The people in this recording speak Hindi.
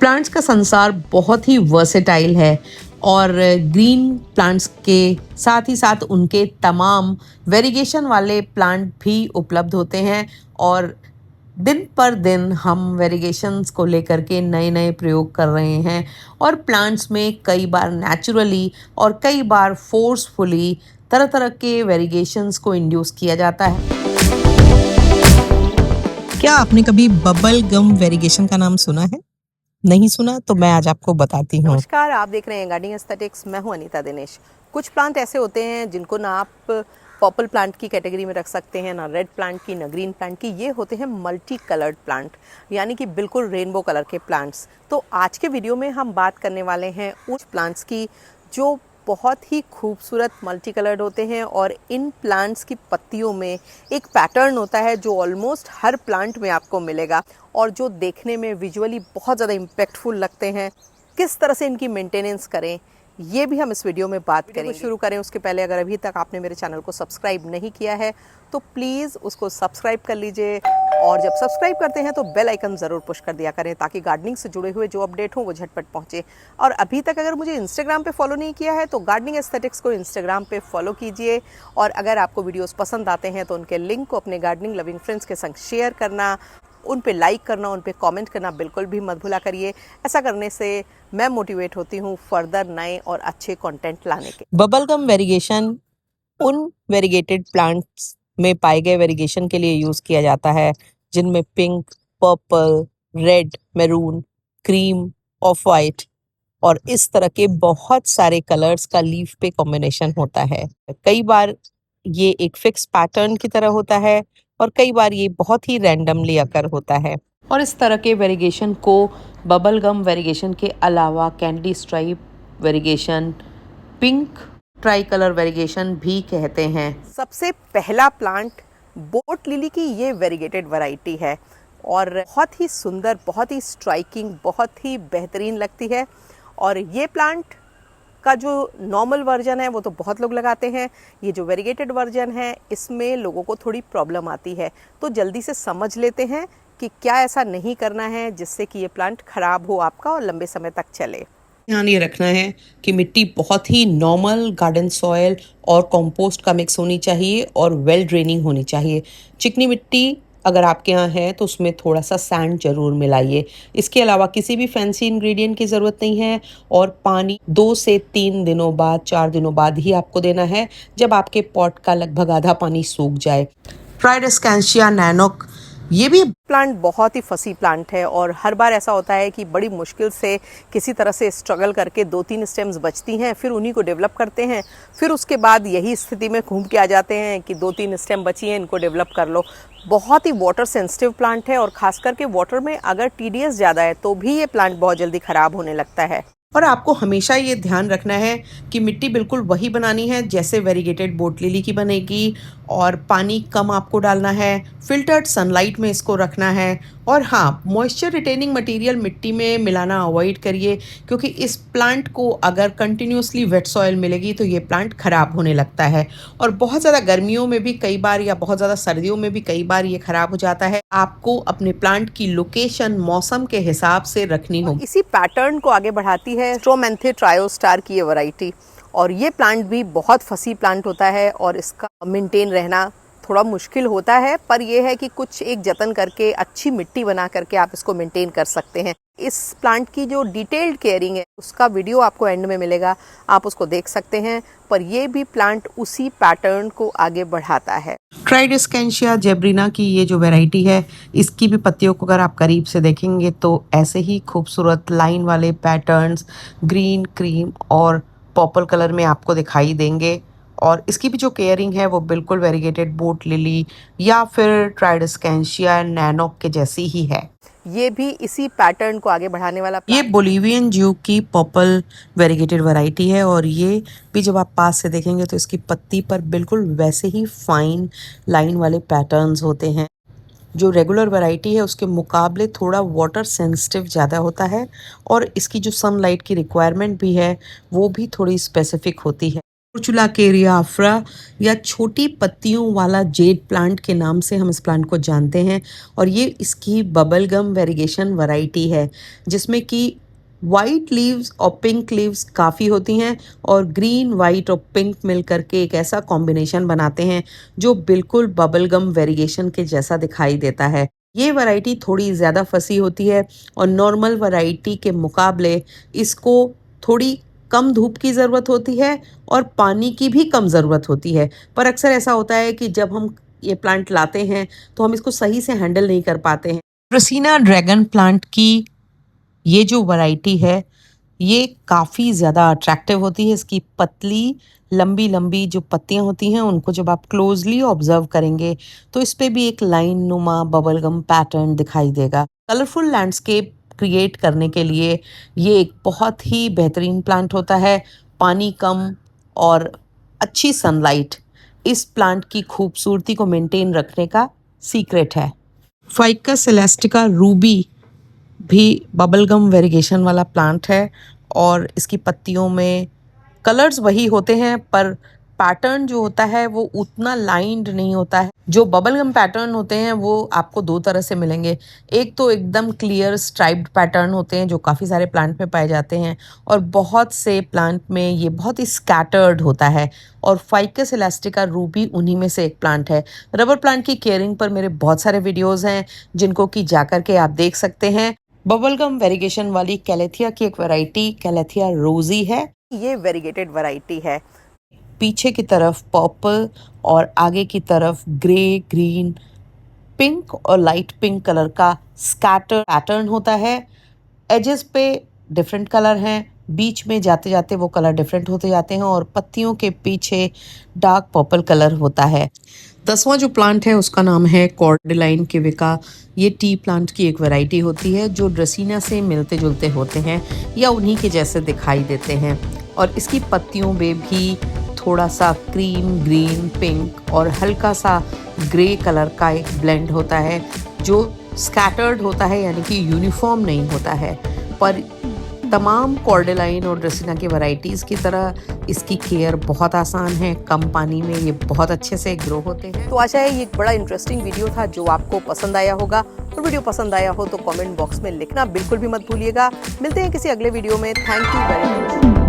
प्लांट्स का संसार बहुत ही वर्सेटाइल है और ग्रीन प्लांट्स के साथ ही साथ उनके तमाम वेरिगेशन वाले प्लांट भी उपलब्ध होते हैं और दिन पर दिन हम वेरिगेशंस को लेकर के नए नए प्रयोग कर रहे हैं और प्लांट्स में कई बार नेचुरली और कई बार फोर्सफुली तरह तरह के वेरिगेशंस को इंड्यूस किया जाता है। क्या आपने कभी बबल गम वेरिगेशन का नाम सुना है? नहीं सुना तो मैं आज आपको बताती हूँ। नमस्कार, आप देख रहे हैं गार्डनिंग एस्थेटिक्स। मैं हूं अनीता दिनेश। कुछ प्लांट ऐसे होते हैं जिनको ना आप पर्पल प्लांट की कैटेगरी में रख सकते हैं, ना रेड प्लांट की, ना ग्रीन प्लांट की। ये होते हैं मल्टी कलर्ड प्लांट, यानी कि बिल्कुल रेनबो कलर के प्लांट्स। तो आज के वीडियो में हम बात करने वाले हैं उस प्लांट्स की जो बहुत ही खूबसूरत मल्टी कलर्ड होते हैं और इन प्लांट्स की पत्तियों में एक पैटर्न होता है जो ऑलमोस्ट हर प्लांट में आपको मिलेगा और जो देखने में विजुअली बहुत ज़्यादा इम्पैक्टफुल लगते हैं। किस तरह से इनकी मेंटेनेंस करें, ये भी हम इस वीडियो में बात करेंगे। शुरू करें उसके पहले अगर अभी तक आपने मेरे चैनल को सब्सक्राइब नहीं किया है तो प्लीज़ उसको सब्सक्राइब कर लीजिए और जब सब्सक्राइब करते हैं तो बेल आइकन ज़रूर पुश कर दिया करें ताकि गार्डनिंग से जुड़े हुए जो अपडेट हो वो झटपट पहुंचे। और अभी तक अगर मुझे इंस्टाग्राम पे फॉलो नहीं किया है तो गार्डनिंग एस्थेटिक्स को इंस्टाग्राम पे फॉलो कीजिए और अगर आपको वीडियोस पसंद आते हैं तो उनके लिंक को अपने गार्डनिंग लविंग फ्रेंड्स के संग शेयर करना, उन पे लाइक करना, उन पे कमेंट करना बिल्कुल भी मत भूला करिए। ऐसा करने से मैं मोटिवेट होती हूँ फर्दर नए और अच्छे कंटेंट लाने के। बबल गम वेरिगेशन उन वेरिगेटेड प्लांट्स में पाए गए वेरिगेशन के लिए यूज किया जाता है जिनमें pink, purple, red, maroon, cream, of white और इस तरह के बहुत सारे कलर्स का लीफ पे कॉम्बिनेशन होता है। कई बार ये एक फिक्स पैटर्न की तरह होता है और कई बार ये बहुत ही रैंडमली अकर होता है। और इस तरह के वेरिगेशन को बबल गम वेरिगेशन के अलावा candy stripe variegation, pink tri colour variegation भी कहते हैं। सबसे पहला प्लांट बोट लिली की ये वेरिगेटेड वैरायटी है और बहुत ही सुंदर, बहुत ही स्ट्राइकिंग, बहुत ही बेहतरीन लगती है। और ये प्लांट का जो नॉर्मल वर्जन है वो तो बहुत लोग लगाते हैं। ये जो वेरिगेटेड वर्जन है इसमें लोगों को थोड़ी प्रॉब्लम आती है, तो जल्दी से समझ लेते हैं कि क्या ऐसा नहीं करना है जिससे कि ये प्लांट खराब हो आपका और लंबे समय तक चले। ध्यान ये रखना है कि मिट्टी बहुत ही नॉर्मल गार्डन सॉयल और कंपोस्ट का मिक्स होनी चाहिए और वेल ड्रेनिंग होनी चाहिए। चिकनी मिट्टी अगर आपके यहाँ है तो उसमें थोड़ा सा सैंड जरूर मिलाइए। इसके अलावा किसी भी फैंसी इंग्रेडिएंट की ज़रूरत नहीं है और पानी 2 से 3 दिनों बाद, 4 दिनों बाद ही आपको देना है, जब आपके पॉट का लगभग आधा पानी सूख जाए। ट्राइडेस्कैंशिया नैनोक ये भी प्लांट बहुत ही फसी प्लांट है और हर बार ऐसा होता है कि बड़ी मुश्किल से किसी तरह से स्ट्रगल करके 2-3 स्टेम्स बचती हैं, फिर उन्हीं को डेवलप करते हैं। फिर उसके बाद यही स्थिति में घूम के आ जाते हैं कि 2-3 स्टेम बची हैं, इनको डेवलप कर लो। बहुत ही वाटर सेंसिटिव प्लांट है और खास करके वाटर में अगर TDS ज़्यादा है तो भी ये प्लांट बहुत जल्दी ख़राब होने लगता है। और आपको हमेशा ये ध्यान रखना है कि मिट्टी बिल्कुल वही बनानी है जैसे वेरिगेटेड बोट लिली की बनेगी और पानी कम आपको डालना है, फिल्टर्ड सनलाइट में इसको रखना है और हाँ, मॉइस्चर रिटेनिंग मटेरियल मिट्टी में मिलाना अवॉइड करिए क्योंकि इस प्लांट को अगर कंटिन्यूसली वेट सॉइल मिलेगी तो ये प्लांट ख़राब होने लगता है और बहुत ज़्यादा गर्मियों में भी कई बार या बहुत ज़्यादा सर्दियों में भी कई बार ये ख़राब हो जाता है। आपको अपने प्लांट की लोकेशन मौसम के हिसाब से रखनी होगी। इसी पैटर्न को आगे बढ़ाती है स्ट्रोमेंथे ट्रायोस्टार की ये वैरायटी और ये प्लांट भी बहुत फसी प्लांट होता है और इसका मेंटेन रहना थोड़ा मुश्किल होता है, पर यह है कि कुछ एक जतन करके अच्छी मिट्टी बना करके आप इसको मेंटेन कर सकते हैं। इस प्लांट की जो डिटेल्ड केयरिंग है उसका वीडियो आपको एंड में मिलेगा, आप उसको देख सकते हैं। पर यह भी प्लांट उसी पैटर्न को आगे बढ़ाता है। ट्राइडेस्कैंशिया जेब्रिना की ये जो वैरायटी है इसकी भी पत्तियों को अगर आप करीब से देखेंगे तो ऐसे ही खूबसूरत लाइन वाले पैटर्न्स ग्रीन, क्रीम और पर्पल कलर में आपको दिखाई देंगे और इसकी भी जो केयरिंग है वो बिल्कुल वेरिगेटेड बोट लिली या फिर ट्राइडेस्कैंशिया नैनोक के जैसी ही है। ये भी इसी पैटर्न को आगे बढ़ाने वाला ये बोलिवियन जू की पर्पल वेरिगेटेड वैरायटी है और ये भी जब आप पास से देखेंगे तो इसकी पत्ती पर बिल्कुल वैसे ही फाइन लाइन वाले पैटर्न्स होते हैं। जो रेगुलर वैरायटी है उसके मुकाबले थोड़ा वाटर सेंसिटिव ज़्यादा होता है और इसकी जो सनलाइट की रिक्वायरमेंट भी है वो भी थोड़ी स्पेसिफिक होती है। पोर्चुलाकेरिया अफ्रा या छोटी पत्तियों वाला जेड प्लांट के नाम से हम इस प्लांट को जानते हैं और ये इसकी बबल गम वेरिगेशन वैरायटी है जिसमें कि वाइट लीव्स और पिंक लीव्स काफ़ी होती हैं और ग्रीन वाइट और पिंक मिल करके एक ऐसा कॉम्बिनेशन बनाते हैं जो बिल्कुल बबल गम वेरिगेशन के जैसा दिखाई देता है। ये वैरायटी थोड़ी ज़्यादा फसी होती है और नॉर्मल वैरायटी के मुकाबले इसको थोड़ी कम धूप की ज़रूरत होती है और पानी की भी कम ज़रूरत होती है। पर अक्सर ऐसा होता है कि जब हम ये प्लांट लाते हैं तो हम इसको सही से हैंडल नहीं कर पाते हैं। ड्रेसीना ड्रैगन प्लांट की ये जो वैरायटी है ये काफ़ी ज़्यादा अट्रैक्टिव होती है। इसकी पतली लंबी लंबी जो पत्तियां होती हैं उनको जब आप क्लोजली ऑब्जर्व करेंगे तो इस पे भी एक लाइन नुमा बबलगम पैटर्न दिखाई देगा। कलरफुल लैंडस्केप क्रिएट करने के लिए ये एक बहुत ही बेहतरीन प्लांट होता है। पानी कम और अच्छी सनलाइट इस प्लांट की खूबसूरती को मेंटेन रखने का सीक्रेट है। फाइकस एलास्टिका रूबी भी बबलगम वेरिगेशन वाला प्लांट है और इसकी पत्तियों में कलर्स वही होते हैं पर पैटर्न जो होता है वो उतना लाइंड नहीं होता है। जो बबलगम पैटर्न होते हैं वो आपको दो तरह से मिलेंगे। एक तो एकदम क्लियर स्ट्राइप्ड पैटर्न होते हैं जो काफ़ी सारे प्लांट में पाए जाते हैं और बहुत से प्लांट में ये बहुत ही स्कैटर्ड होता है और फाइकस इलास्टिका रूबी उन्हीं में से एक प्लांट है। रबर प्लांट की केयरिंग पर मेरे बहुत सारे वीडियोज़ हैं जिनको कि जा कर के आप देख सकते हैं। बबलगम वेरिगेशन वाली कैलेथिया की एक वैरायटी कैलेथिया रोजी है। ये वेरीगेटेड वैरायटी है। पीछे की तरफ पर्पल और आगे की तरफ ग्रे ग्रीन पिंक और लाइट पिंक कलर का स्कैटर पैटर्न होता है। एजेस पे डिफरेंट कलर हैं, बीच में जाते जाते वो कलर डिफरेंट होते जाते हैं और पत्तियों के पीछे डार्क पर्पल कलर होता है। 10वां जो प्लांट है उसका नाम है कॉर्डिलाइन किविका। ये टी प्लांट की एक वैरायटी होती है जो ड्रेसीना से मिलते जुलते होते हैं या उन्हीं के जैसे दिखाई देते हैं और इसकी पत्तियों में भी थोड़ा सा क्रीम ग्रीन पिंक और हल्का सा ग्रे कलर का एक ब्लेंड होता है जो स्कैटर्ड होता है यानी कि यूनिफॉर्म नहीं होता है। पर तमाम कॉर्डेलाइन और ड्रेसिना की वैरायटीज़ की तरह इसकी केयर बहुत आसान है। कम पानी में ये बहुत अच्छे से ग्रो होते हैं। तो आशा है ये एक बड़ा इंटरेस्टिंग वीडियो था जो आपको पसंद आया होगा। और वीडियो पसंद आया हो तो कमेंट बॉक्स में लिखना बिल्कुल भी मत भूलिएगा। मिलते हैं किसी अगले वीडियो में। Thank you very much.